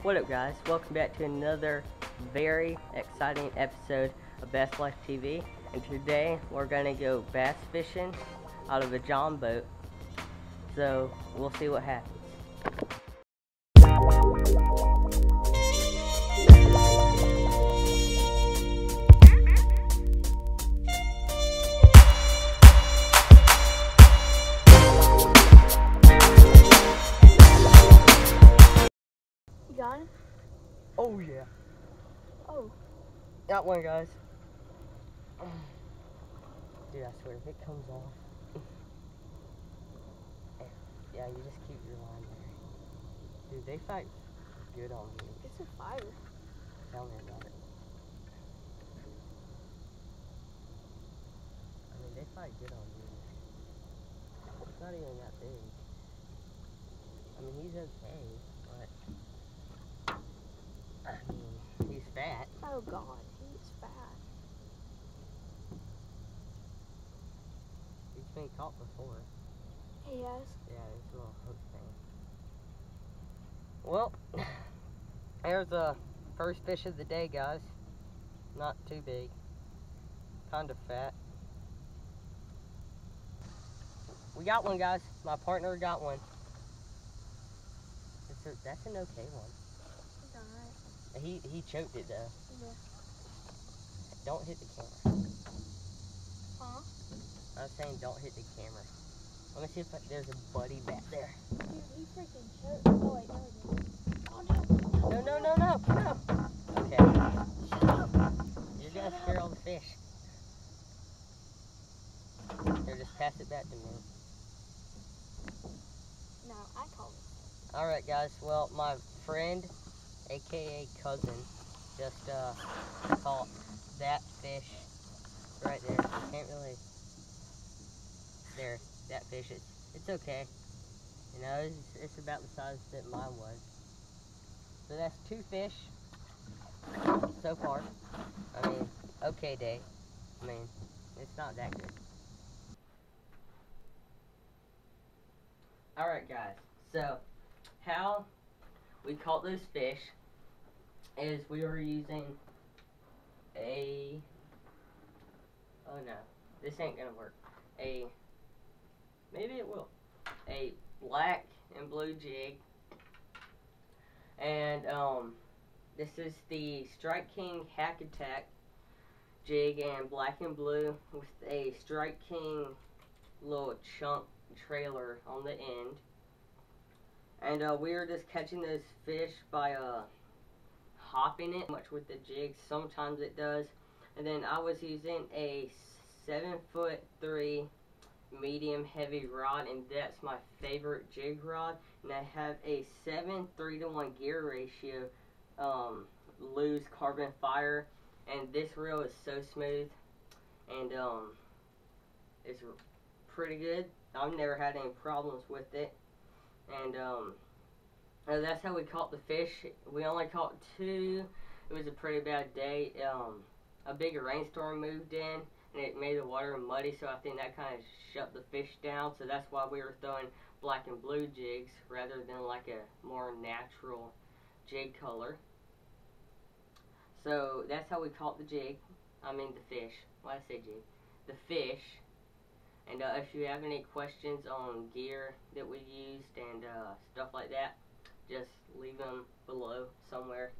What up, guys? Welcome back to another very exciting episode of Bass Life TV. And today we're gonna go bass fishing out of a John boat. So we'll see what happens. Got it? Oh yeah. Oh. Got one, guys. Dude, I swear, if it comes off. Yeah, you just keep your line there. Dude, they fight good on me. It's a fire. Tell me about it. I mean, they fight good on me. It's not even that big. I mean, he's okay, but I mean, he's fat. Oh god, he's fat. He's been caught before. He has. Yeah, it's a little hook thing. Well, there's the first fish of the day, guys. Not too big. Kind of fat. We got one, guys. My partner got one. That's an okay one. It's alright. He choked it though. Yeah. Don't hit the camera. Huh? I was saying don't hit the camera. Let me see if there's a buddy back there. Dude, he freaking choked. Oh wait, no he didn't. Oh no. No. Okay. Shut up. You're gonna scare all the fish. Here, just pass it back to me. No, I called it. Alright guys, well my friend, aka cousin, just caught that fish right there. You can't really, there, that fish, it's okay. You know, it's about the size that mine was. So that's 2 fish so far. I mean, okay day. I mean, it's not that good. Alright guys, so how we caught those fish is we were using a, oh no, this ain't gonna work, maybe it will, a black and blue jig, and this is the Strike King Hack Attack jig in black and blue with a Strike King little chunk trailer on the end. And we were just catching those fish by hopping it much with the jig. Sometimes it does. And then I was using a 7'3" medium heavy rod, and that's my favorite jig rod. And I have a 7:3-to-1 gear ratio Lew's Carbon Fire, and this reel is so smooth, and it's pretty good. I've never had any problems with it. And that's how we caught the fish. We only caught 2. It was a pretty bad day. A big rainstorm moved in, and it made the water muddy, so I think that kind of shut the fish down. So that's why we were throwing black and blue jigs rather than like a more natural jig color. So that's how we caught the jig. I mean the fish. Why did I say jig? The fish. And if you have any questions on gear that we used and stuff like that, just leave them below somewhere.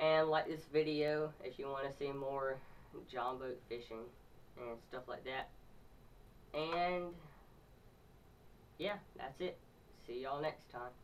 And like this video if you want to see more John boat fishing and stuff like that. And yeah, that's it. See y'all next time.